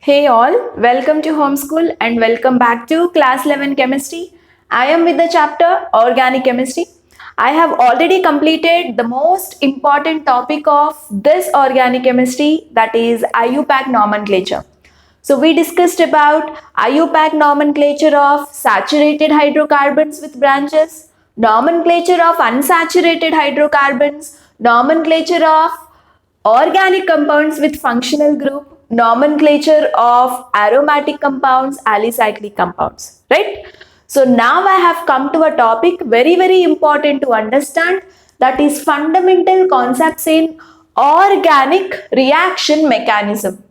Hey all, welcome to Homeschool and welcome back to Class 11 Chemistry. I am with the chapter Organic Chemistry. I have already completed the most important topic of this organic chemistry, that is IUPAC nomenclature. So we discussed about IUPAC nomenclature of saturated hydrocarbons with branches, nomenclature of unsaturated hydrocarbons, nomenclature of organic compounds with functional group, nomenclature of aromatic compounds, alicyclic compounds, right? So now I have come to a topic very important to understand, that is fundamental concepts in organic reaction mechanism.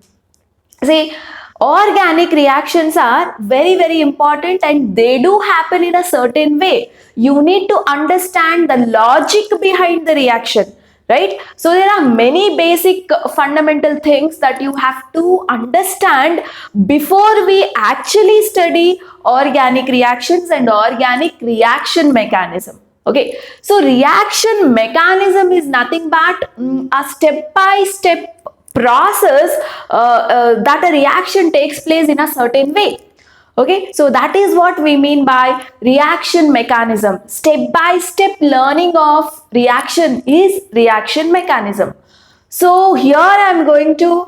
See, organic reactions are very important and they do happen in a certain way. You need to understand the logic behind the reaction, right? So there are many basic fundamental things that you have to understand before we actually study organic reactions and organic reaction mechanism. Okay, so reaction mechanism is nothing but a step by step process that a reaction takes place in a certain way. Okay, so that is what we mean by reaction mechanism. Step by step learning of reaction is reaction mechanism. So here I am going to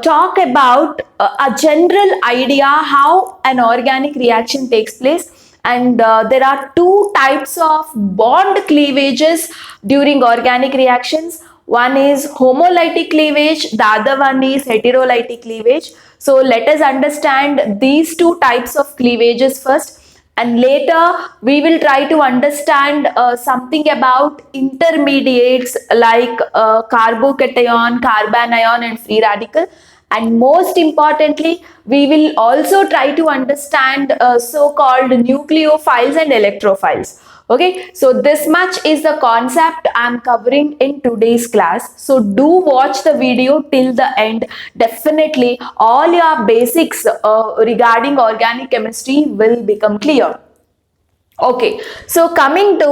talk about a general idea how an organic reaction takes place, and there are two types of bond cleavages during organic reactions. One is homolytic cleavage, the other one is heterolytic cleavage. So let us understand these two types of cleavages first, and later we will try to understand something about intermediates like carbocation, carbanion and free radical. And most importantly, we will also try to understand so-called nucleophiles and electrophiles. Okay, so this much is the concept I am covering in today's class. So do watch the video till the end. Definitely all your basics regarding organic chemistry will become clear. Okay, so coming to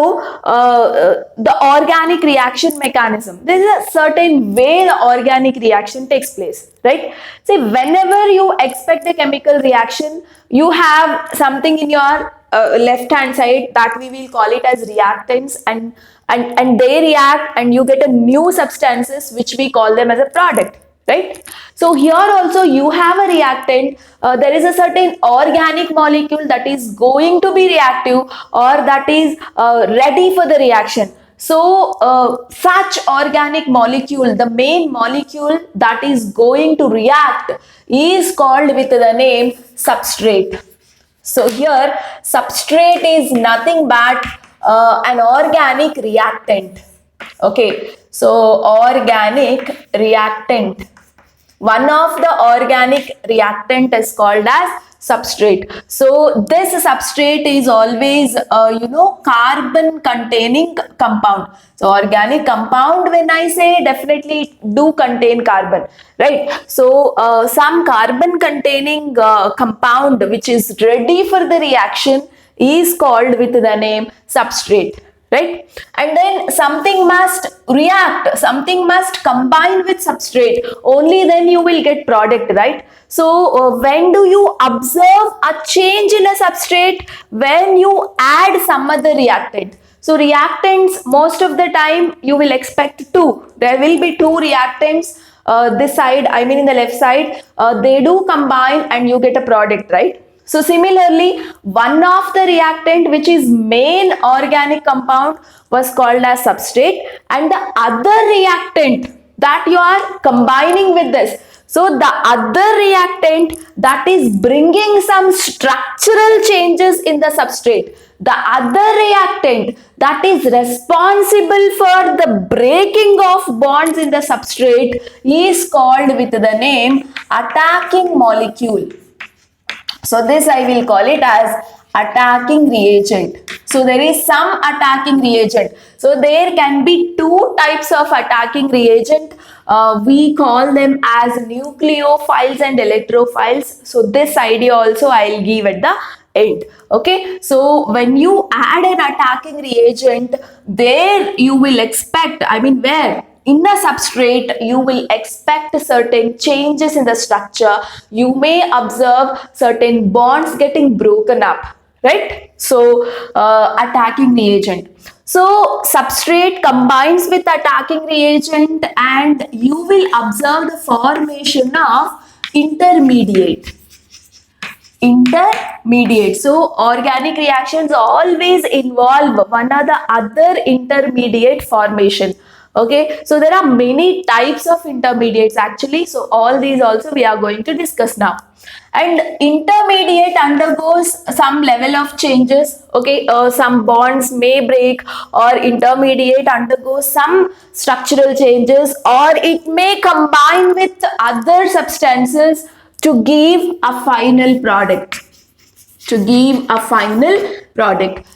the organic reaction mechanism, there is a certain way the organic reaction takes place, right? See, whenever you expect a chemical reaction, you have something in your left hand side that we will call it as reactants, and they react and you get a new substances which we call them as a product, right? So here also you have a reactant. There is a certain organic molecule that is going to be reactive or that is ready for the reaction. So such organic molecule, the main molecule that is going to react, is called with the name substrate. So here substrate is nothing but an organic reactant. Okay, so organic reactant. One of the organic reactant is called as substrate. So this substrate is always carbon containing compound. So organic compound, when I say, definitely do contain carbon, right? So some carbon containing compound which is ready for the reaction is called with the name substrate, right? And then something must react, something must combine with substrate, only then you will get product, right? So when do you observe a change in a substrate? When you add some other reactant. So reactants, most of the time you will expect two. There will be two reactants, this side, I mean in the left side, they do combine and you get a product, right? So similarly, one of the reactant which is main organic compound was called as substrate, and the other reactant that you are combining with this. So the other reactant that is bringing some structural changes in the substrate, the other reactant that is responsible for the breaking of bonds in the substrate is called with the name attacking molecule. So this I will call it as attacking reagent. So there is some attacking reagent. So there can be two types of attacking reagent. We call them as nucleophiles and electrophiles. So this idea also I will give at the end. Okay, so when you add an attacking reagent, there you will expect, I mean where? in a substrate, you will expect certain changes in the structure. You may observe certain bonds getting broken up, right? So, attacking reagent. So, substrate combines with attacking reagent and you will observe the formation of intermediate. So organic reactions always involve one or the other intermediate formation. Okay, so there are many types of intermediates actually. So all these also we are going to discuss now. And intermediate undergoes some level of changes. Okay, some bonds may break, or intermediate undergoes some structural changes, or it may combine with other substances to give a final product.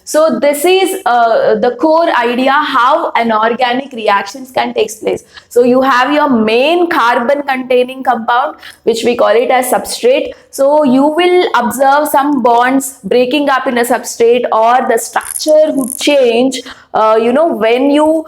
So this is the core idea how an organic reactions can take place. So you have your main carbon containing compound, which we call it as substrate. So you will observe some bonds breaking up in a substrate, or the structure would change when you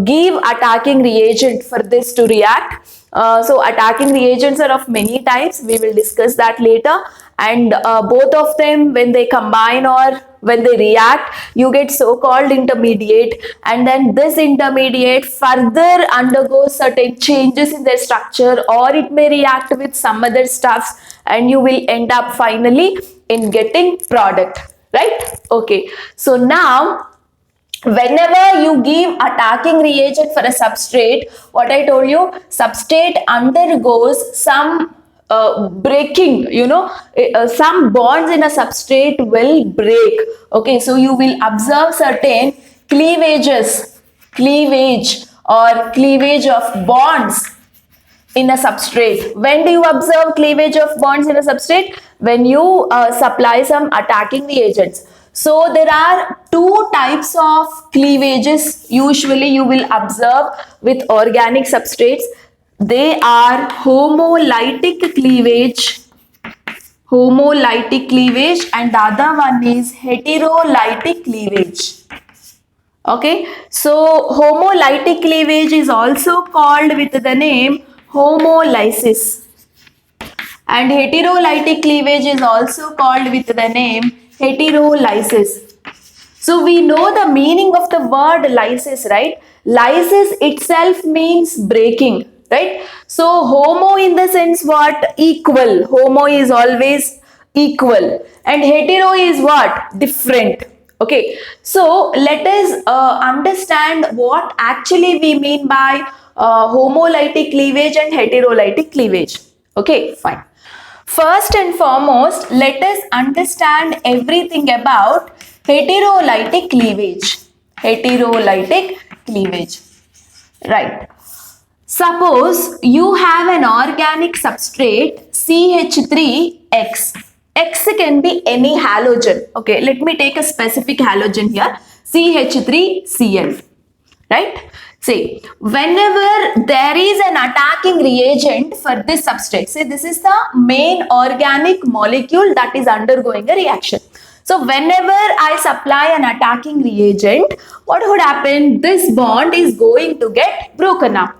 give attacking reagent for this to react. So attacking reagents are of many types. We will discuss that later. And both of them, when they combine or when they react, you get so-called intermediate. And then this intermediate further undergoes certain changes in their structure, or it may react with some other stuffs, and you will end up finally in getting product, right? Okay. So now, whenever you give attacking reagent for a substrate, what I told you, substrate undergoes some breaking, some bonds in a substrate will break. Okay, so you will observe certain cleavage of bonds in a substrate. When do you observe cleavage of bonds in a substrate? When you supply some attacking reagents. So there are two types of cleavages usually you will observe with organic substrates. They are homolytic cleavage, and the other one is heterolytic cleavage. Okay, so homolytic cleavage is also called with the name homolysis, and heterolytic cleavage is also called with the name heterolysis. So we know the meaning of the word lysis, right? Lysis itself means breaking, right? So homo in the sense what? Equal. Homo is always equal, and hetero is what? Different. Okay, so let us understand what actually we mean by homolytic cleavage and heterolytic cleavage. Okay, fine. First and foremost, let us understand everything about heterolytic cleavage. Right. Suppose you have an organic substrate CH3X. X can be any halogen. Okay, let me take a specific halogen here, CH3Cl. Right? See, whenever there is an attacking reagent for this substrate, say this is the main organic molecule that is undergoing a reaction. So whenever I supply an attacking reagent, what would happen? This bond is going to get broken up.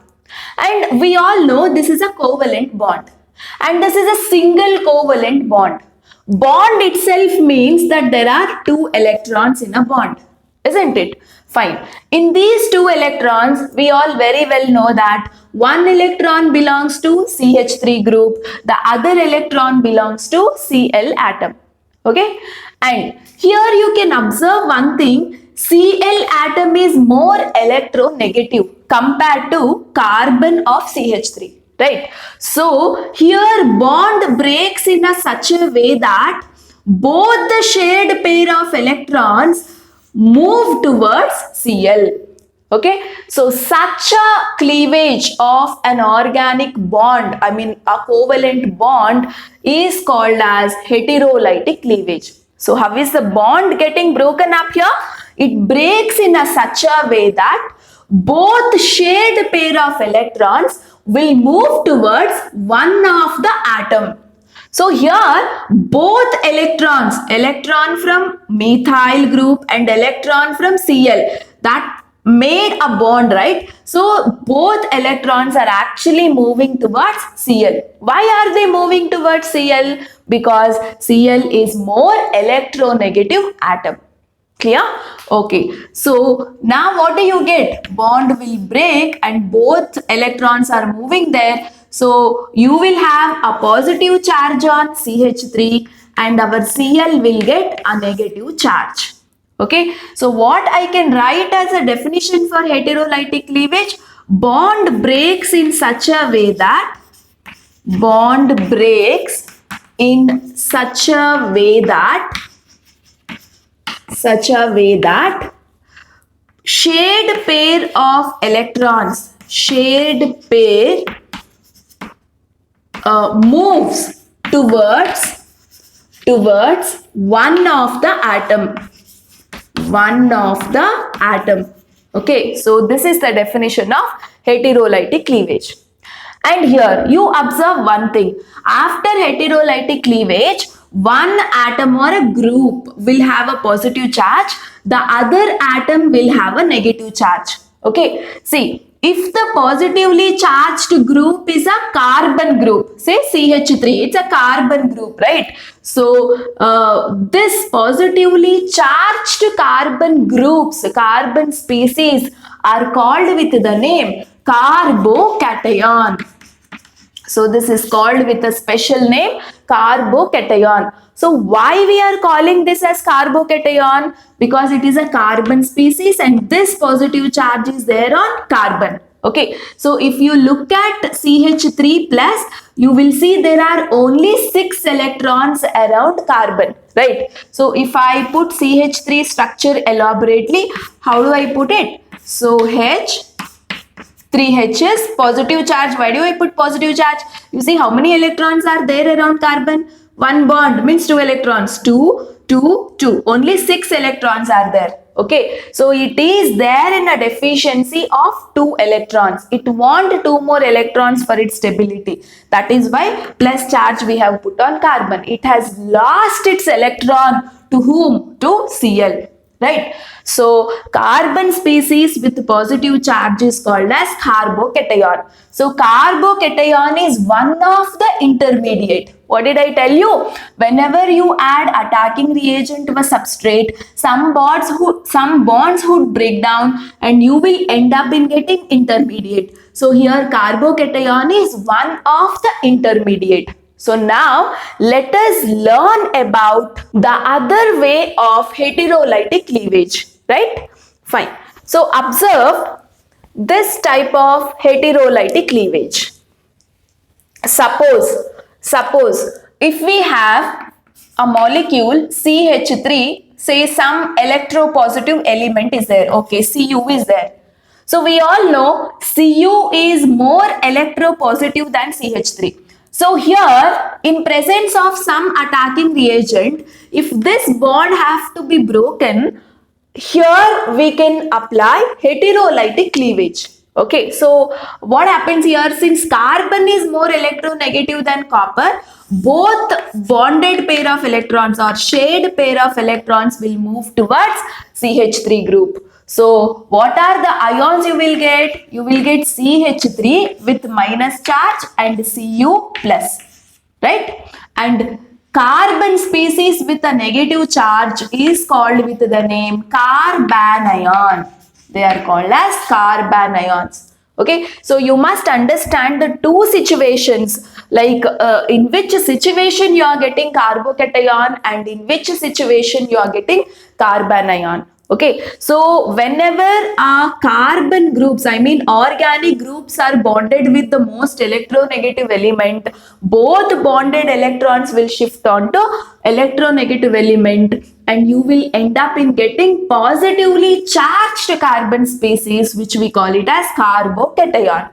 And we all know this is a covalent bond. And this is a single covalent bond. Bond itself means that there are two electrons in a bond, isn't it? Fine. In these two electrons, we all very well know that one electron belongs to CH3 group, the other electron belongs to Cl atom. Okay? And here you can observe one thing, Cl atom is more electronegative compared to carbon of CH3. Right? So here bond breaks in a such a way that both the shared pair of electrons move towards Cl. Okay, so such a cleavage of an organic bond, I mean a covalent bond, is called as heterolytic cleavage. So how is the bond getting broken up here? It breaks in a such a way that both shared pair of electrons will move towards one of the atom. So here both electrons, electron from methyl group and electron from Cl, that made a bond, right? So both electrons are actually moving towards Cl. Why are they moving towards Cl? Because Cl is more electronegative atom. Clear? Okay. So now what do you get? Bond will break and both electrons are moving there. So you will have a positive charge on CH3 and our Cl will get a negative charge. Okay, so what I can write as a definition for heterolytic cleavage? Bond breaks in such a way that shared pair of electrons moves towards one of the atom. Okay, so this is the definition of heterolytic cleavage. And here you observe one thing. After heterolytic cleavage, one atom or a group will have a positive charge, the other atom will have a negative charge. Okay, see, if the positively charged group is a carbon group, say CH3, it's a carbon group, right? So this positively charged carbon groups, carbon species are called with the name carbocation. So this is called with a special name carbocation. So why we are calling this as carbocation? Because it is a carbon species and this positive charge is there on carbon. Okay, so if you look at CH3 plus, you will see there are only 6 electrons around carbon, right? So if I put CH3 structure elaborately, how do I put it? So H, 3 H's, positive charge. Why do I put positive charge? You see how many electrons are there around carbon? One bond means 2 electrons. 2, 2, 2. Only 6 electrons are there. Okay. So it is there in a deficiency of 2 electrons. It wants 2 more electrons for its stability. That is why plus charge we have put on carbon. It has lost its electron to whom? To Cl. Right? So carbon species with positive charge is called as carbocation. So carbocation is one of the intermediate. What did I tell you? Whenever you add attacking reagent to a substrate, some bonds would break down and you will end up in getting intermediate. So here carbocation is one of the intermediate. So now let us learn about the other way of heterolytic cleavage, right? Fine. So observe this type of heterolytic cleavage. Suppose if we have a molecule CH3, say some electropositive element is there, okay, Cu is there. So we all know Cu is more electropositive than CH3. So here, in presence of some attacking reagent, if this bond have to be broken, here we can apply heterolytic cleavage. Okay, so what happens here, since carbon is more electronegative than copper, both bonded pair of electrons or shared pair of electrons will move towards CH3 group. So what are the ions you will get? You will get CH3 with minus charge and Cu plus, right? And carbon species with a negative charge is called with the name carbanion. They are called as carbanions. Okay, so you must understand the two situations, like in which situation you are getting carbocation and in which situation you are getting carbanion. Okay, so whenever carbon groups, I mean organic groups are bonded with the most electronegative element, both bonded electrons will shift onto electronegative element and you will end up in getting positively charged carbon species, which we call it as carbocation.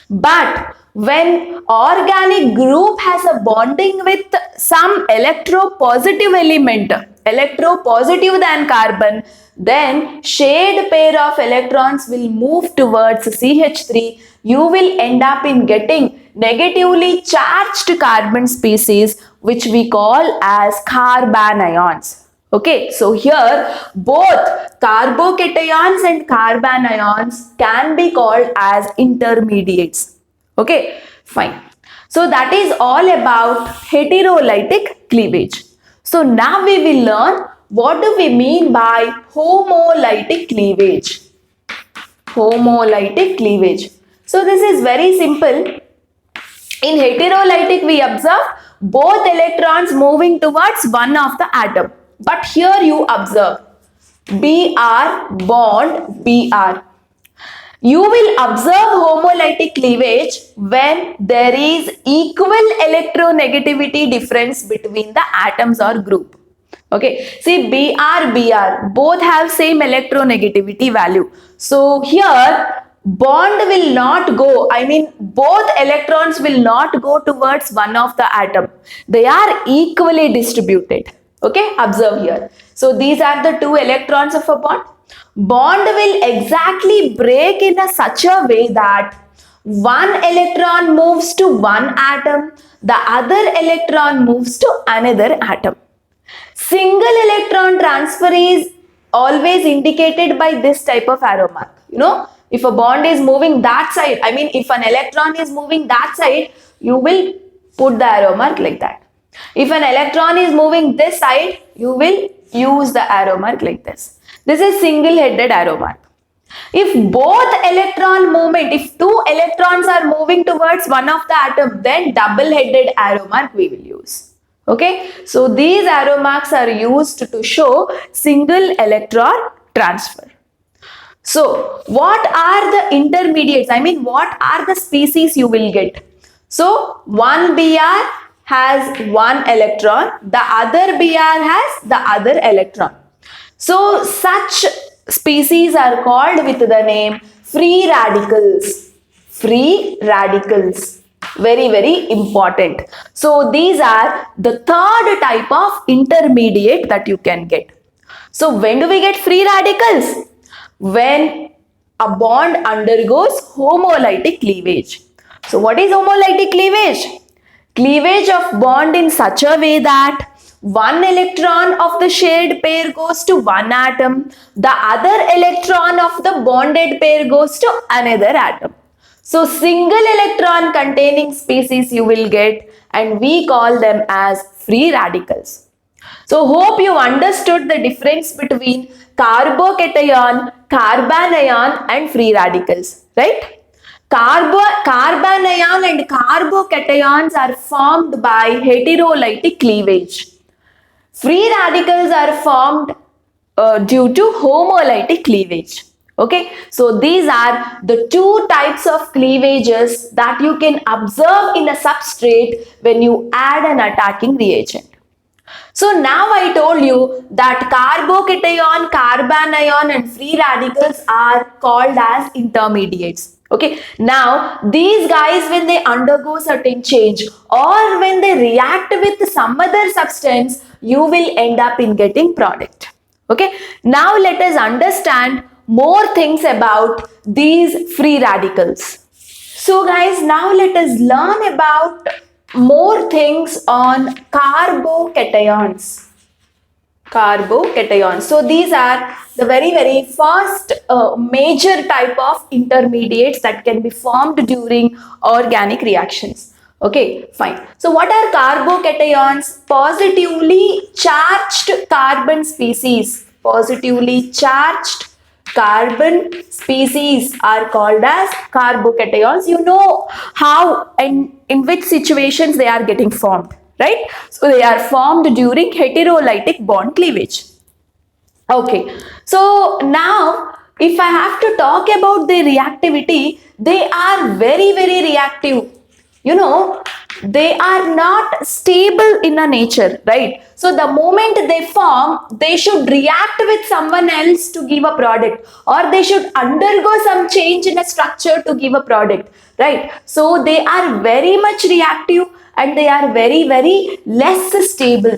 But when organic group has a bonding with some electropositive element, electropositive than carbon, then shared pair of electrons will move towards CH3. You will end up in getting negatively charged carbon species, which we call as carbanions. Okay, so here both carbocations and carbanions can be called as intermediates. Okay, fine. So that is all about heterolytic cleavage. So now we will learn what do we mean by homolytic cleavage. Homolytic cleavage. So this is very simple. In heterolytic, we observe both electrons moving towards one of the atom. But here you observe Br bond Br. You will observe homolytic cleavage when there is equal electronegativity difference between the atoms or group. Okay, see Br both have same electronegativity value. So here bond will not go, I mean both electrons will not go towards one of the atom. They are equally distributed. Okay, observe here. So these are the two electrons of a bond. Bond will exactly break in such a way that one electron moves to one atom, the other electron moves to another atom. Single electron transfer is always indicated by this type of arrow mark. You know, if a bond is moving that side, I mean if an electron is moving that side, you will put the arrow mark like that. If an electron is moving this side, you will use the arrow mark like this. This is single-headed arrow mark. If both electron movement, if two electrons are moving towards one of the atom, then double-headed arrow mark we will use. Okay, so these arrow marks are used to show single electron transfer. So what are the intermediates? I mean, what are the species you will get? So one Br has one electron, the other Br has the other electron. So such species are called with the name free radicals. Free radicals. Very, very important. So these are the third type of intermediate that you can get. So when do we get free radicals? When a bond undergoes homolytic cleavage. So what is homolytic cleavage? Cleavage of bond in such a way that one electron of the shared pair goes to one atom, the other electron of the bonded pair goes to another atom. So single electron containing species you will get, and we call them as free radicals. So hope you understood the difference between carbocation, carbanion and free radicals, right? Carbanion and carbocations are formed by heterolytic cleavage. Free radicals are formed due to homolytic cleavage. Okay, so these are the two types of cleavages that you can observe in a substrate when you add an attacking reagent. So now I told you that carbocation, carbanion and free radicals are called as intermediates. Okay, now these guys, when they undergo certain change or when they react with some other substance, you will end up in getting product. Okay, now let us understand more things about these free radicals. So guys, now let us learn about more things on carbocations. Carbocations. So these are the very first major type of intermediates that can be formed during organic reactions. Okay, fine. So what are carbocations? Positively charged carbon species. Positively charged carbon species are called as carbocations. You know how and in which situations they are getting formed, right? So they are formed during heterolytic bond cleavage. Okay, so now if I have to talk about their reactivity, they are very reactive. You know, they are not stable in a nature, right? So the moment they form, they should react with someone else to give a product, or they should undergo some change in a structure to give a product, right? So they are very much reactive and they are very less stable.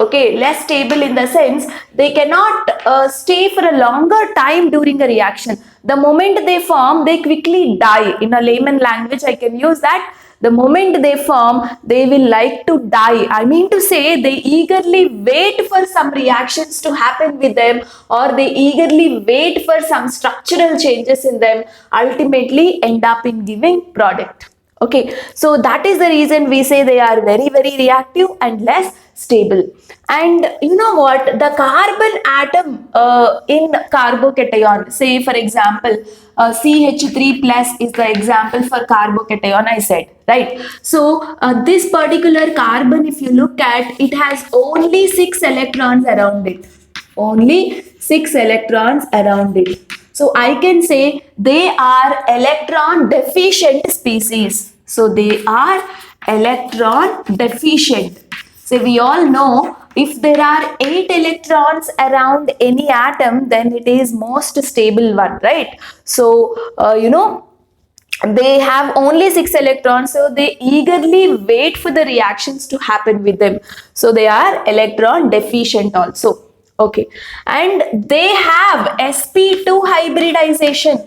Okay, less stable in the sense they cannot stay for a longer time during a reaction. The moment they form, they quickly die. In a layman language, I can use that the moment they form, they will like to die. I mean to say, they eagerly wait for some reactions to happen with them, or they eagerly wait for some structural changes in them, ultimately end up in giving product. Okay, so that is the reason we say they are very, very reactive and less stable. And you know what, the carbon atom in carbocation, say for example, CH3 plus is the example for carbocation, I said, right? So this particular carbon, if you look at, it has only 6 electrons around it, only 6 electrons around it. So I can say they are electron deficient species. So they are electron deficient. So we all know, if there are 8 electrons around any atom, then it is most stable one, right? So they have only 6 electrons, so they eagerly wait for the reactions to happen with them. So they are electron deficient also. Okay, and they have sp2 hybridization.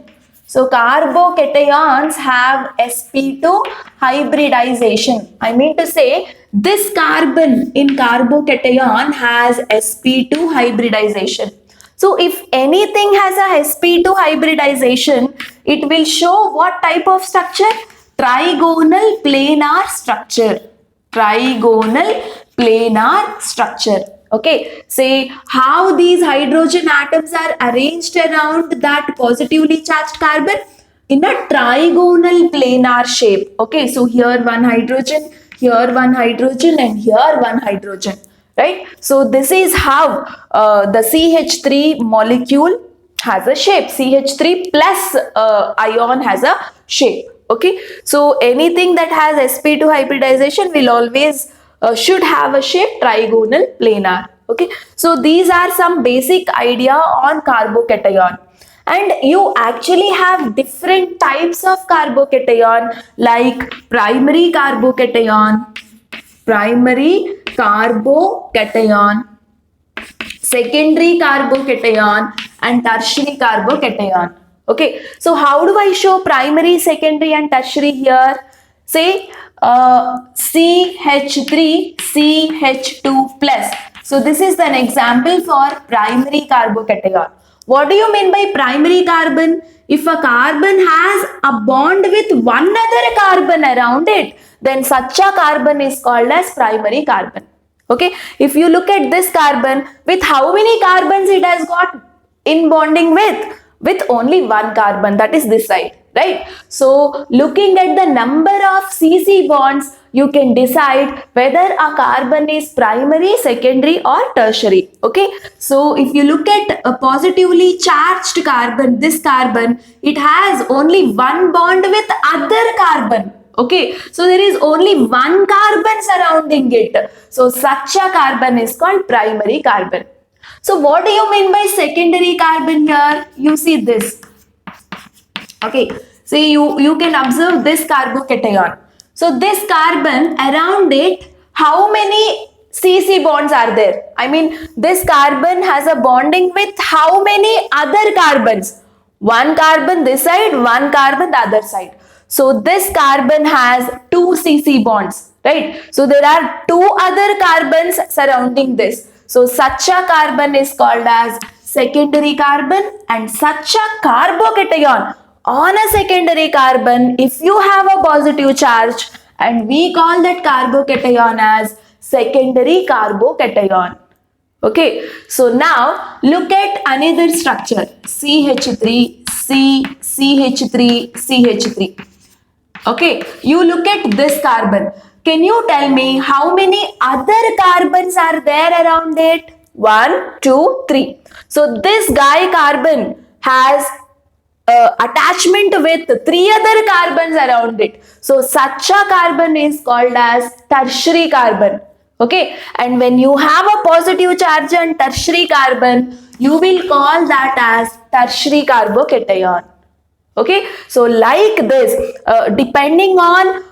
So carbocations have sp2 hybridization. I mean to say, this carbon in carbocation has sp2 hybridization. So if anything has a sp2 hybridization, it will show what type of structure? Trigonal planar structure. Trigonal planar structure. Okay, say how these hydrogen atoms are arranged around that positively charged carbon in a trigonal planar shape. Okay, so here one hydrogen, here one hydrogen, and here one hydrogen, right? So this is how the CH3 molecule has a shape. CH3 plus ion has a shape. Okay, so anything that has sp2 hybridization will always should have a shape trigonal planar. Okay, so these are some basic idea on carbocation. And you actually have different types of carbocation, like primary carbocation, secondary carbocation, and tertiary carbocation. Okay, so how do I show primary, secondary, and tertiary here? Say CH3, CH2 plus. So this is an example for primary carbocation. What do you mean by primary carbon? If a carbon has a bond with one other carbon around it, then such a carbon is called as primary carbon. Okay, if you look at this carbon, with how many carbons it has got in bonding with? With only one carbon, that is this side, right? So looking at the number of CC bonds, you can decide whether a carbon is primary, secondary, or tertiary. Okay, so if you look at a positively charged carbon, this carbon, it has only one bond with other carbon. Okay, so there is only one carbon surrounding it. So such a carbon is called primary carbon. So what do you mean by secondary carbon here? You see this. Okay, so you can observe this carbocation. So this carbon, around it, how many CC bonds are there? I mean, this carbon has a bonding with how many other carbons? One carbon this side, one carbon the other side. So this carbon has 2 CC bonds, right? So there are 2 other carbons surrounding this. So such a carbon is called as secondary carbon, and such a carbocation on a secondary carbon, if you have a positive charge, and we call that carbocation as secondary carbocation. Okay, so now look at another structure, CH3, CH3, CH3. Okay, you look at this carbon. Can you tell me how many other carbons are there around it? 1, 2, 3. So this guy carbon has attachment with 3 other carbons around it. So such a carbon is called as tertiary carbon. Okay, and when you have a positive charge on tertiary carbon, you will call that as tertiary carbocation. Okay, so like this, depending on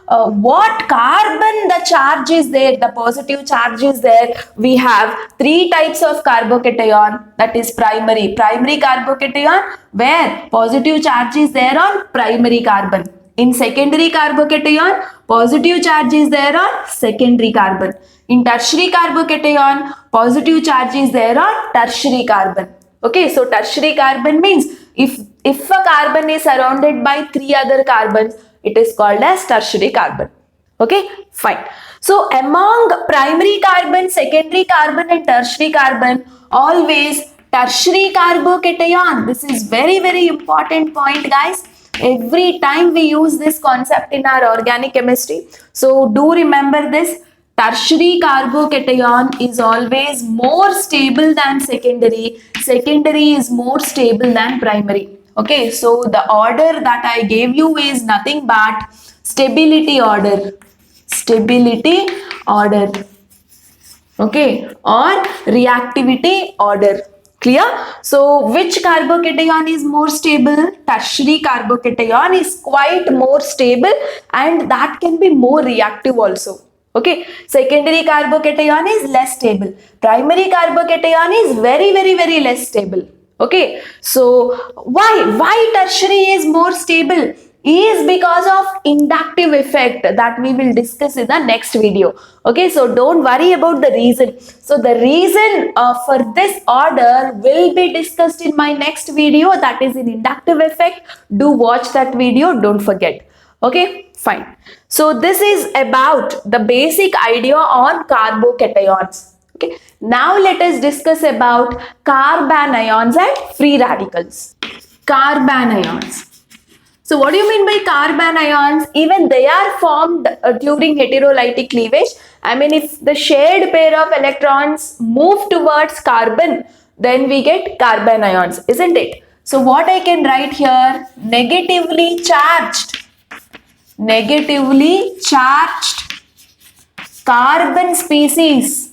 what carbon the charge is there, the positive charge is there, we have 3 types of carbocation. That is primary carbocation, where positive charge is there on primary carbon. In secondary carbocation, positive charge is there on secondary carbon. In tertiary carbocation, positive charge is there on tertiary carbon. Okay, so tertiary carbon means if a carbon is surrounded by 3 other carbons, it is called as tertiary carbon. Okay, fine. So among primary carbon, secondary carbon and tertiary carbon, always tertiary carbocation. This is very, very important point, guys. Every time we use this concept in our organic chemistry. So do remember this. Tertiary carbocation is always more stable than secondary. Secondary is more stable than primary. Okay, so the order that I gave you is nothing but stability order. Stability order. Okay, or reactivity order. Clear? So which carbocation is more stable? Tertiary carbocation is quite more stable and that can be more reactive also. Okay, secondary carbocation is less stable. Primary carbocation is very, very, very less stable. Okay, so why tertiary is more stable? Is because of inductive effect that we will discuss in the next video. Okay, so don't worry about the reason. So the reason for this order will be discussed in my next video, that is in inductive effect. Do watch that video, don't forget. Okay, fine. So this is about the basic idea on carbocations. Okay, now let us discuss about carbanions and free radicals. Carbanions. So what do you mean by carbanions? Even they are formed during heterolytic cleavage. I mean, if the shared pair of electrons move towards carbon, then we get carbanions, isn't it? So what I can write here, negatively charged carbon species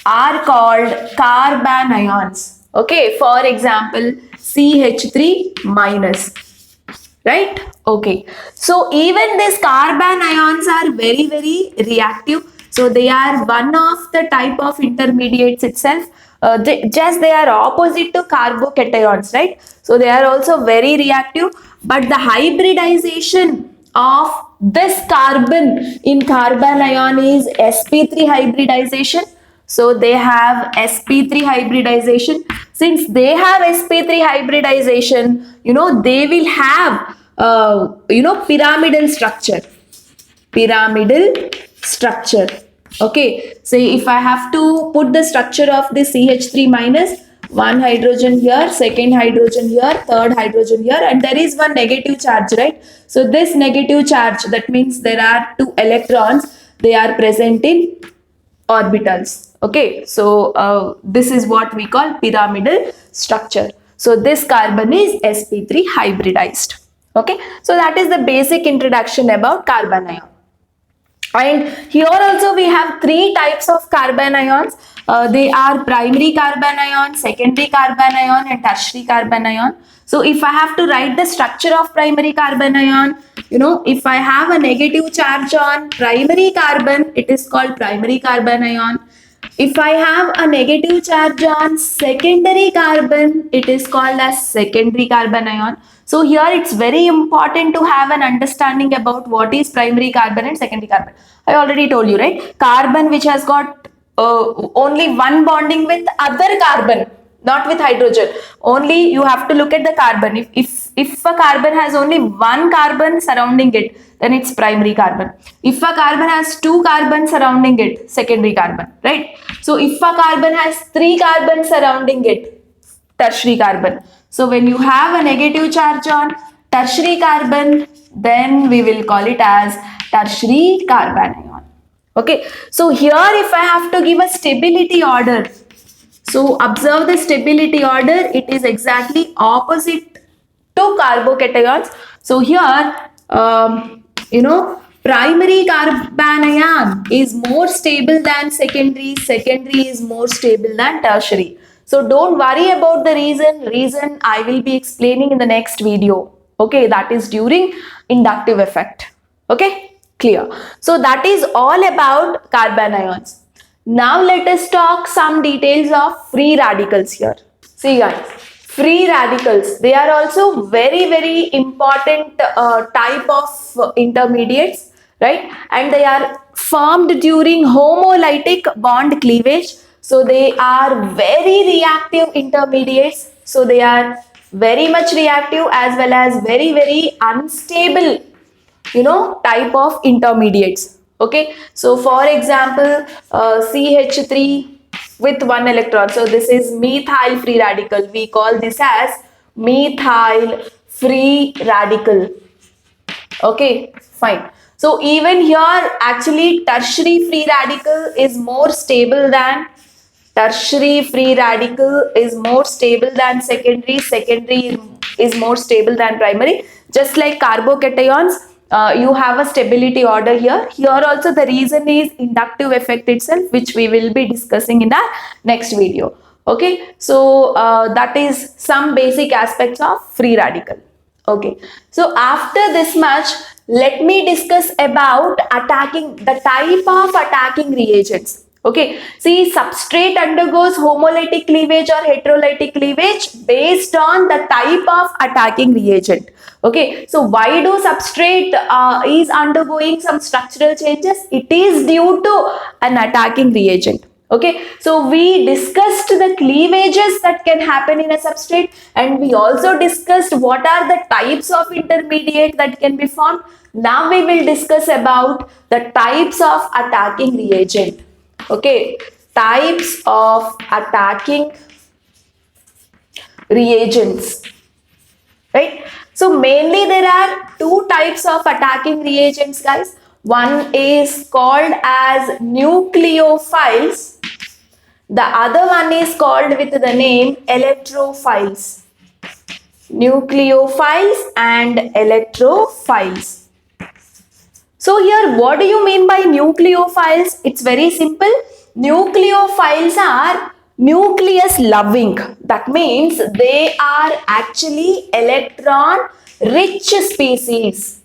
are called carbanions. Okay, for example, CH3 minus. Right? Okay. So even these carbanions are very, very reactive. So they are one of the type of intermediates itself. Just they are opposite to carbocations, right? So they are also very reactive. But the hybridization of this carbon in carbanion is sp3 hybridization. So they have sp3 hybridization. Since they have sp3 hybridization, they will have pyramidal structure. Okay, so if I have to put the structure of the CH3 minus, one hydrogen here, second hydrogen here, third hydrogen here, and there is one negative charge, right? So this negative charge, that means there are 2 electrons, they are present in orbitals. Okay, so this is what we call pyramidal structure. So this carbon is sp3 hybridized. Okay, so that is the basic introduction about carbanion. And here also we have 3 types of carbanions. They are primary carbanion, secondary carbanion and tertiary carbanion. So if I have to write the structure of primary carbanion, if I have a negative charge on primary carbon, it is called primary carbanion. If I have a negative charge on secondary carbon, it is called as secondary carbanion. So here it's very important to have an understanding about what is primary carbon and secondary carbon. I already told you, right? Carbon which has got only one bonding with other carbon, not with hydrogen. Only you have to look at the carbon. If a carbon has only one carbon surrounding it, then it's primary carbon. If a carbon has 2 carbons surrounding it, secondary carbon, right? So if a carbon has 3 carbons surrounding it, tertiary carbon. So when you have a negative charge on tertiary carbon, then we will call it as tertiary carbanion. Okay, so here if I have to give a stability order, so observe the stability order, it is exactly opposite to carbocations. So here, primary carbanion is more stable than secondary, secondary is more stable than tertiary. So don't worry about the reason I will be explaining in the next video. Okay, that is during inductive effect. Okay, clear. So that is all about carbanions. Now let us talk some details of free radicals here. See guys, Free radicals, they are also very important type of intermediates, right? And they are formed during homolytic bond cleavage. So they are very reactive intermediates. So they are very much reactive as well as very unstable, type of intermediates. Okay, so for example, CH3 with one electron, so this is methyl free radical, we call this as methyl free radical. Okay, fine. So even here actually tertiary free radical is more stable than secondary is more stable than primary. Just like carbocations, you have a stability order here. Here also the reason is inductive effect itself, which we will be discussing in our next video. Okay, so that is some basic aspects of free radical. Okay, so after this much, let me discuss about the type of attacking reagents. Okay, see, substrate undergoes homolytic cleavage or heterolytic cleavage based on the type of attacking reagent. Okay, so why do substrate is undergoing some structural changes? It is due to an attacking reagent. Okay, so we discussed the cleavages that can happen in a substrate, and we also discussed what are the types of intermediate that can be formed. Now we will discuss about the types of attacking reagent. Okay, types of attacking reagents, right? So mainly there are two types of attacking reagents, guys. One is called as nucleophiles. The other one is called with the name electrophiles. Nucleophiles and electrophiles. So here, what do you mean by nucleophiles? It's very simple. Nucleophiles are nucleus loving. That means they are actually electron rich species.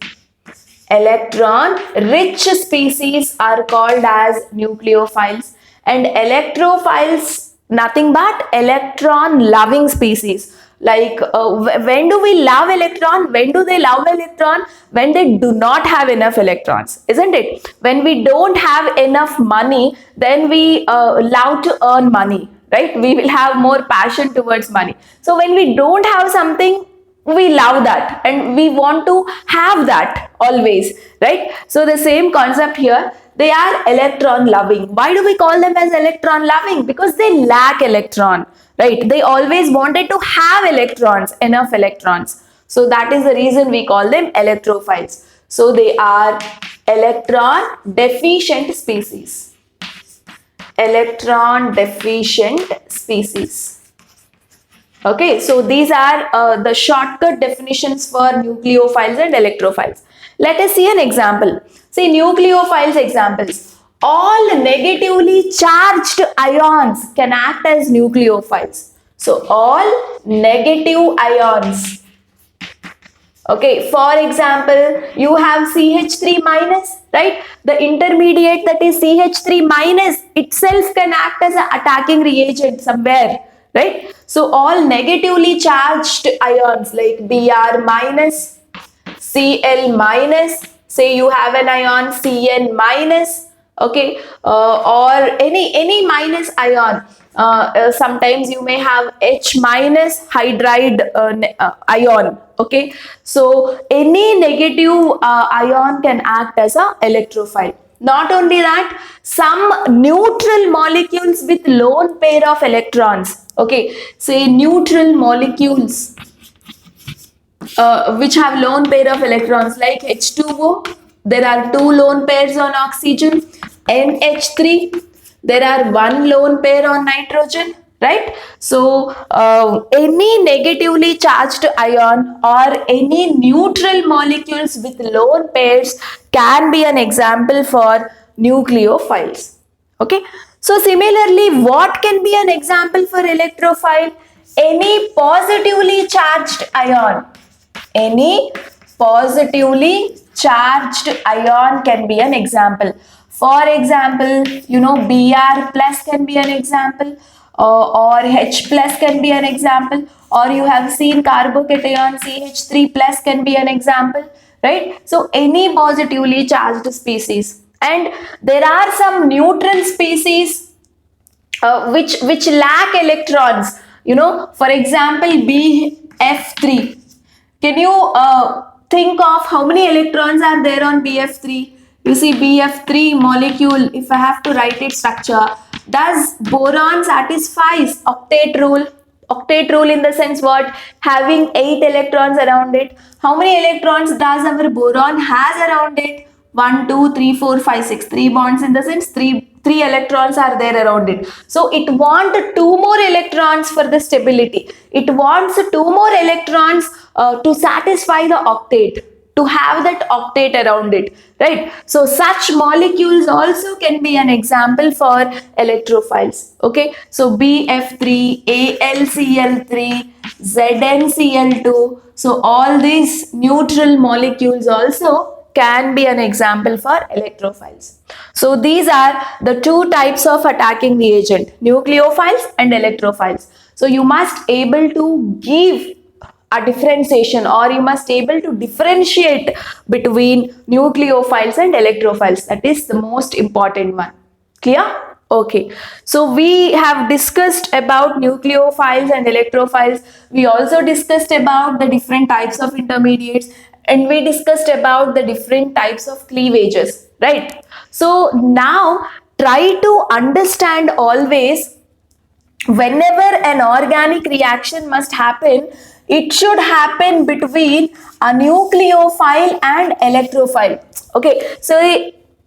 Electron rich species are called as nucleophiles, and electrophiles nothing but electron loving species. Like when do we love electron? When do they love electron? When they do not have enough electrons, isn't it? When we don't have enough money, then we love to earn money, right? We will have more passion towards money. So when we don't have something, we love that and we want to have that always, right? So the same concept here, they are electron loving. Why do we call them as electron loving? Because they lack electron, right? They always wanted to have electrons, enough electrons. So that is the reason we call them electrophiles. So they are electron deficient species. Electron deficient species. Okay, so these are the shortcut definitions for nucleophiles and electrophiles. Let us see an example. See, nucleophiles examples. All negatively charged ions can act as nucleophiles. So, all negative ions. Okay, for example, you have CH3 minus, right? The intermediate, that is CH3 minus, itself can act as an attacking reagent somewhere, right? So all negatively charged ions like Br minus, Cl minus, say you have an ion Cn minus, okay, or any minus ion. Sometimes you may have H minus hydride ion. Okay, so any negative ion can act as a electrophile. Not only that, some neutral molecules with lone pair of electrons. Okay, say neutral molecules which have lone pair of electrons like H2O. There are two lone pairs on oxygen. NH3. There are one lone pair on nitrogen, right? So any negatively charged ion or any neutral molecules with lone pairs can be an example for nucleophiles. Okay, so similarly, what can be an example for electrophile? Any positively charged ion. Any positively charged ion can be an example. For example, Br plus can be an example, or H plus can be an example, or you have seen carbocation CH3 plus can be an example, right? So any positively charged species. And there are some neutral species which lack electrons, for example BF3. Can you think of how many electrons are there on BF3? You see BF3 molecule, if I have to write its structure, does boron satisfies octet rule? Octet rule in the sense what? Having 8 electrons around it. How many electrons does our boron has around it? 1, 2, 3, 4, 5, 6. 3 bonds in the sense three electrons are there around it. So it wants 2 more electrons for the stability. It wants 2 more electrons to satisfy the octet, to have that octet around it, right? So such molecules also can be an example for electrophiles. Okay, so BF3, AlCl3, ZnCl2. So all these neutral molecules also can be an example for electrophiles. So these are the 2 types of attacking reagent, nucleophiles and electrophiles. So you must able to give a differentiation, or you must able to differentiate between nucleophiles and electrophiles. That is the most important one. Clear? Okay, so we have discussed about nucleophiles and electrophiles. We also discussed about the different types of intermediates, and we discussed about the different types of cleavages, right? So now try to understand always, whenever an organic reaction must happen, it should happen between a nucleophile and electrophile. Okay, so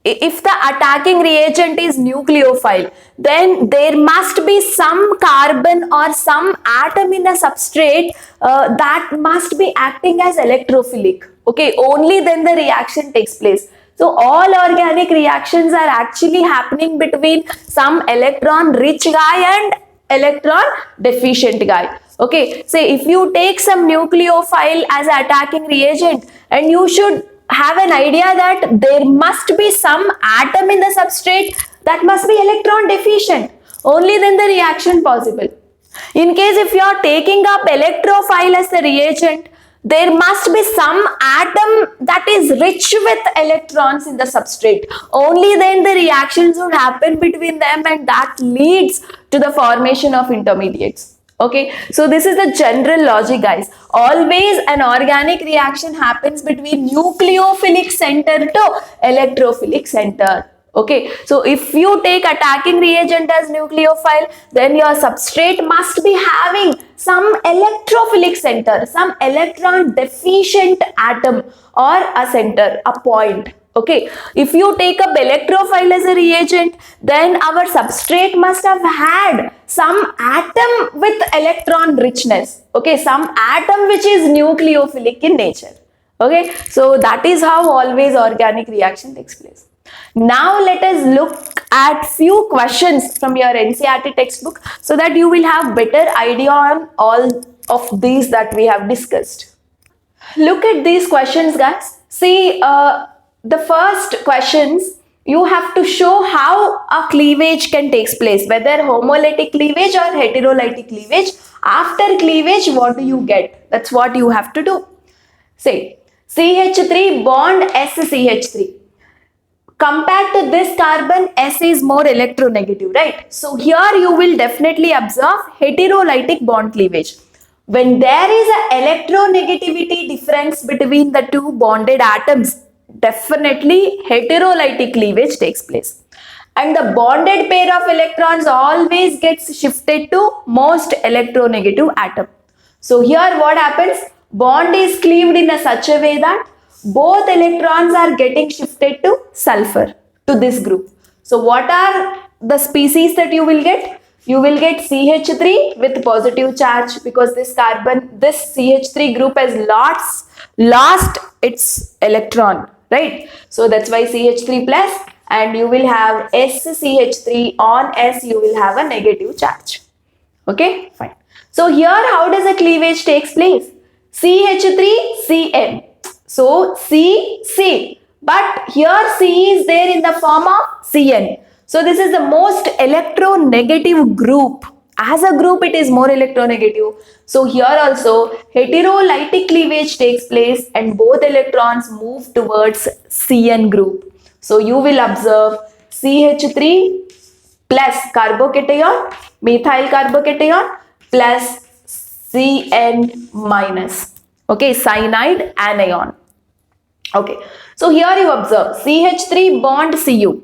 if the attacking reagent is nucleophile, then there must be some carbon or some atom in a substrate that must be acting as electrophilic. Okay, only then the reaction takes place. So all organic reactions are actually happening between some electron rich guy and electron deficient guy. Okay, say if you take some nucleophile as attacking reagent, and you should have an idea that there must be some atom in the substrate that must be electron deficient. Only then the reaction possible. In case if you are taking up electrophile as the reagent, there must be some atom that is rich with electrons in the substrate. Only then the reactions would happen between them, and that leads to the formation of intermediates. Okay, so this is the general logic, guys. Always an organic reaction happens between nucleophilic center to electrophilic center. Okay, so if you take attacking reagent as nucleophile, then your substrate must be having some electrophilic center, some electron deficient atom or a center, a point. Okay, if you take up electrophile as a reagent, then our substrate must have had some atom with electron richness. Okay, some atom which is nucleophilic in nature. Okay, so that is how always organic reaction takes place. Now let us look at few questions from your NCERT textbook, so that you will have better idea on all of these that we have discussed. Look at these questions, guys. See, the first questions, you have to show how a cleavage can take place, whether homolytic cleavage or heterolytic cleavage. After cleavage, what do you get? That's what you have to do. Say, CH3 bond SCH3. Compared to this carbon, S is more electronegative, right? So here you will definitely observe heterolytic bond cleavage. When there is an electronegativity difference between the 2 bonded atoms, definitely heterolytic cleavage takes place. And the bonded pair of electrons always gets shifted to most electronegative atom. So here what happens? Bond is cleaved in such a way that both electrons are getting shifted to sulfur, to this group. So what are the species that you will get? You will get CH3 with positive charge, because this CH3 group has lost its electron, right? So that's why CH3 plus, and you will have SCH3 on S, you will have a negative charge. Okay, fine. So here how does a cleavage takes place? CH3 CN. So C, but here C is there in the form of Cn. So this is the most electronegative group As a group, it is more electronegative. So here also, heterolytic cleavage takes place and both electrons move towards CN group. So you will observe CH3 plus carbocation, methyl carbocation plus Cn minus. Okay, cyanide anion. Okay, so here you observe CH3 bond Cu.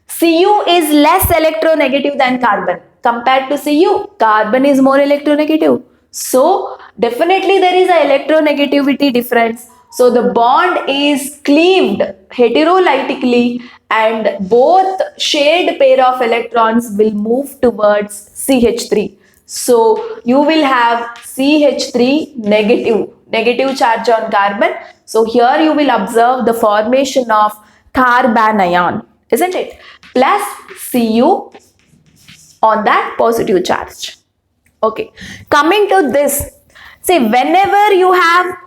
Cu is less electronegative than carbon. Compared to Cu, carbon is more electronegative. So definitely there is a electronegativity difference. So the bond is cleaved heterolytically and both shared pair of electrons will move towards CH3. So you will have CH3 negative charge on carbon. So here you will observe the formation of carbanion, isn't it? Plus Cu on that positive charge. Okay, coming to this, see, whenever you have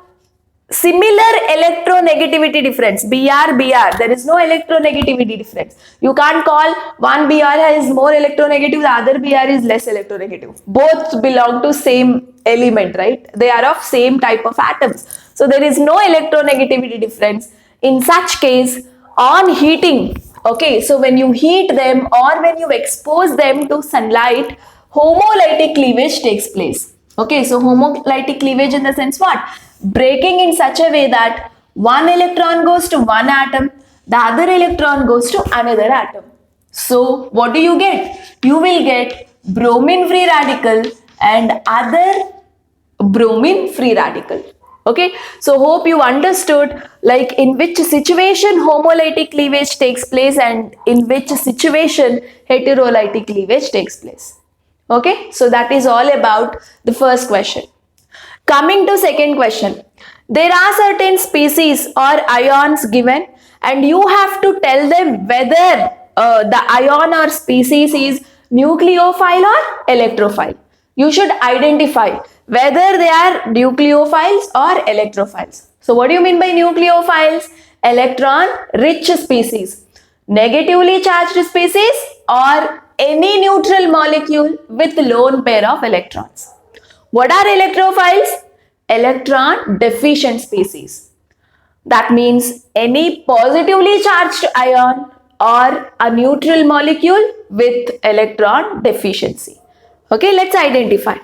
similar electronegativity difference, Br, there is no electronegativity difference. You can't call one Br is more electronegative, the other Br is less electronegative. Both belong to same element, right? They are of same type of atoms. So there is no electronegativity difference. In such case, on heating, okay, so when you heat them or when you expose them to sunlight, homolytic cleavage takes place. Okay, so homolytic cleavage in the sense what? Breaking in such a way that one electron goes to one atom, the other electron goes to another atom. So what do you get? You will get bromine free radical and other bromine free radical. Okay, so hope you understood like in which situation homolytic cleavage takes place and in which situation heterolytic cleavage takes place. Okay, so that is all about the first question. Coming to second question, there are certain species or ions given and you have to tell them whether the ion or species is nucleophile or electrophile. You should identify whether they are nucleophiles or electrophiles. So what do you mean by nucleophiles? Electron rich species, negatively charged species or any neutral molecule with lone pair of electrons. What are electrophiles? Electron deficient species. That means any positively charged ion or a neutral molecule with electron deficiency. Okay, let's identify.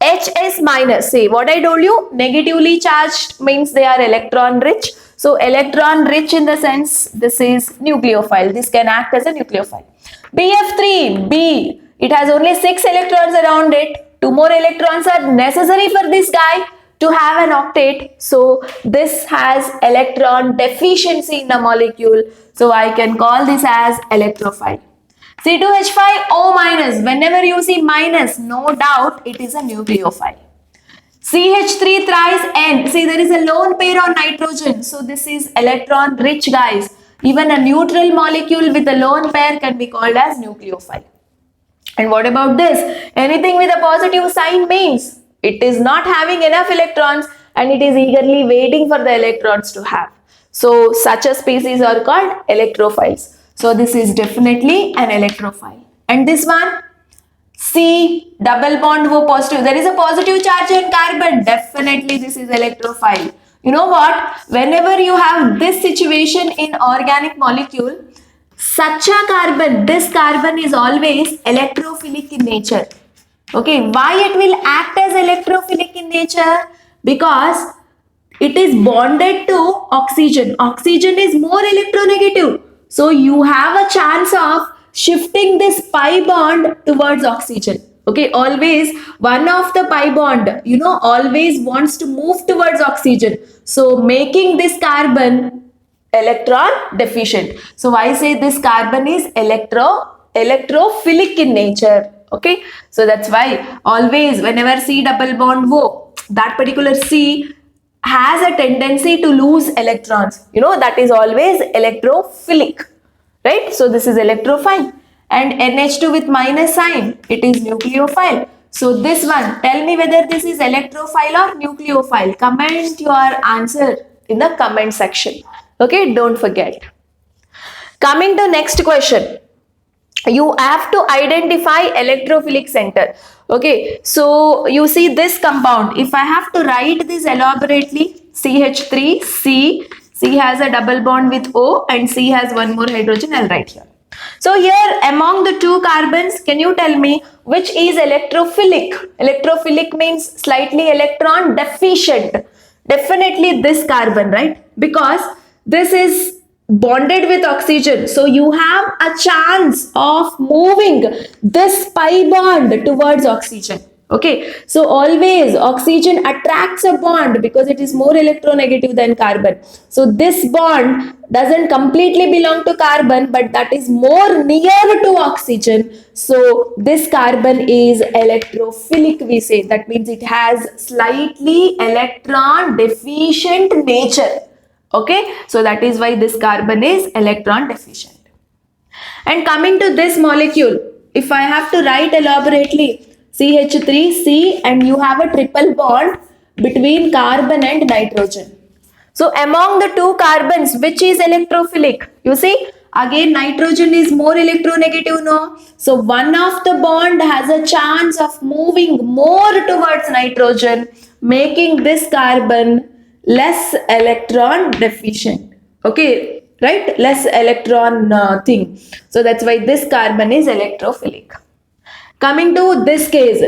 HS minus, say what I told you, negatively charged means they are electron rich. So electron rich in the sense this is nucleophile. This can act as a nucleophile. BF3, B, it has only 6 electrons around it. 2 more electrons are necessary for this guy to have an octet. So this has electron deficiency in the molecule. So I can call this as electrophile. C2H5O minus, whenever you see minus, no doubt it is a nucleophile. CH3 thrice N, see there is a lone pair on nitrogen. So this is electron rich guys. Even a neutral molecule with a lone pair can be called as nucleophile. And what about this? Anything with a positive sign means it is not having enough electrons and it is eagerly waiting for the electrons to have. So such a species are called electrophiles. So this is definitely an electrophile. And this one, C double bond O positive. There is a positive charge on carbon. Definitely this is electrophile. You know what? Whenever you have this situation in organic molecule, such a carbon, this carbon is always electrophilic in nature. Okay, why it will act as electrophilic in nature? Because it is bonded to oxygen. Oxygen is more electronegative. So you have a chance of shifting this pi bond towards oxygen. Okay, always one of the pi bond, always wants to move towards oxygen. So making this carbon electron deficient. So I say this carbon is electrophilic in nature. Okay, so that's why always whenever C double bond O, that particular C has a tendency to lose electrons. That is always electrophilic, right? So this is electrophile. And NH2 with minus sign, it is nucleophile. So this one, tell me whether this is electrophile or nucleophile. Comment your answer in the comment section. Okay, don't forget. Coming to next question. You have to identify electrophilic center. Okay, so you see this compound. If I have to write this elaborately, CH3, C has a double bond with O and C has one more hydrogen, I'll write here. So here among the two carbons, can you tell me which is electrophilic? Electrophilic means slightly electron deficient. Definitely this carbon, right? Because this is bonded with oxygen, so you have a chance of moving this pi bond towards oxygen. Okay, so always oxygen attracts a bond because it is more electronegative than carbon. So this bond doesn't completely belong to carbon, but that is more near to oxygen. So this carbon is electrophilic, we say. That means it has slightly electron deficient nature. Okay, so that is why this carbon is electron deficient. And coming to this molecule, if I have to write elaborately, CH3C, and you have a triple bond between carbon and nitrogen. So among the two carbons, which is electrophilic? You see, again nitrogen is more electronegative, no? So one of the bond has a chance of moving more towards nitrogen, making this carbon less electron deficient. Okay, right? Less electron thing. So that's why this carbon is electrophilic. Coming to this case,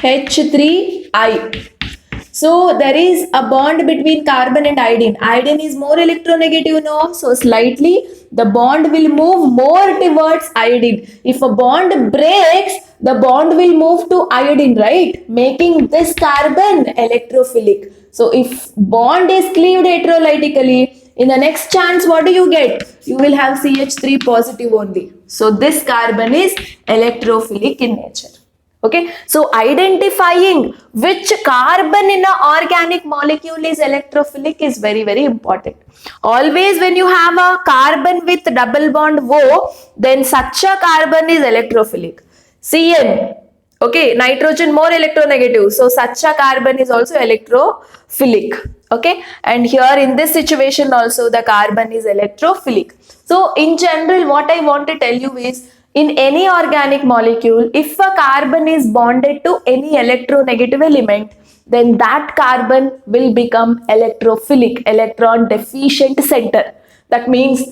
CH3I. So there is a bond between carbon and iodine. Iodine is more electronegative, no? So slightly the bond will move more towards iodine. If a bond breaks, the bond will move to iodine, right? Making this carbon electrophilic. So if bond is cleaved heterolytically, in the next chance, what do you get? You will have CH3 positive only. So this carbon is electrophilic in nature. Okay, so identifying which carbon in an organic molecule is electrophilic is very, very important. Always when you have a carbon with double bond O, then such a carbon is electrophilic. CN, okay, nitrogen more electronegative, so such a carbon is also electrophilic. Okay, and here in this situation also the carbon is electrophilic. So in general, what I want to tell you is, in any organic molecule, if a carbon is bonded to any electronegative element, then that carbon will become electrophilic, electron deficient center. That means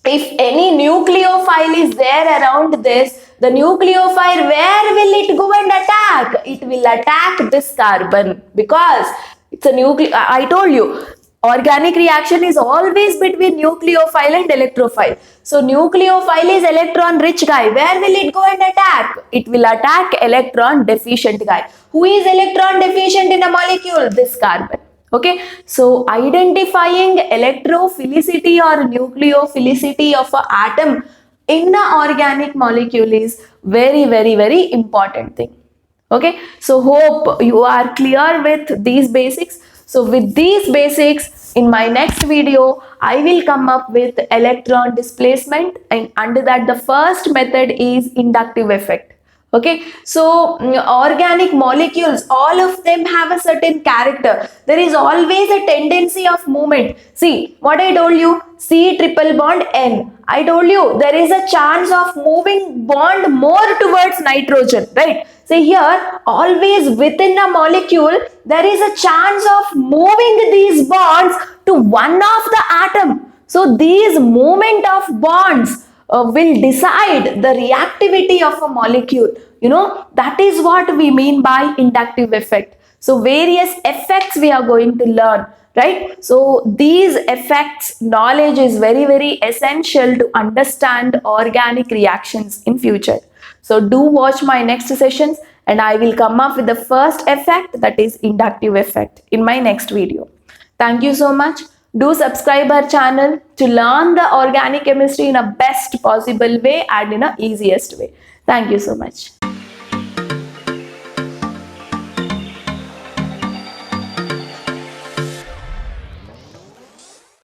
if any nucleophile is there around this, the nucleophile, where will it go and attack? It will attack this carbon because it's a I told you, organic reaction is always between nucleophile and electrophile. So nucleophile is electron rich guy. Where will it go and attack? It will attack electron deficient guy. Who is electron deficient in a molecule? This carbon. Okay, so identifying electrophilicity or nucleophilicity of an atom in an organic molecule is very, very, very important thing. Okay, so hope you are clear with these basics. So with these basics, in my next video, I will come up with electron displacement, and under that the first method is inductive effect. Okay, so organic molecules, all of them have a certain character. There is always a tendency of movement. See what I told you, C triple bond N. I told you there is a chance of moving bond more towards nitrogen, right? See here, always within a molecule, there is a chance of moving these bonds to one of the atom. So these movement of bonds will decide the reactivity of a molecule. You know, that is what we mean by inductive effect. So various effects we are going to learn, right? So these effects knowledge is very, very essential to understand organic reactions in future. So do watch my next sessions, and I will come up with the first effect, that is inductive effect, in my next video. Thank you so much. Do subscribe our channel to learn the organic chemistry in a best possible way and in a easiest way. Thank you so much.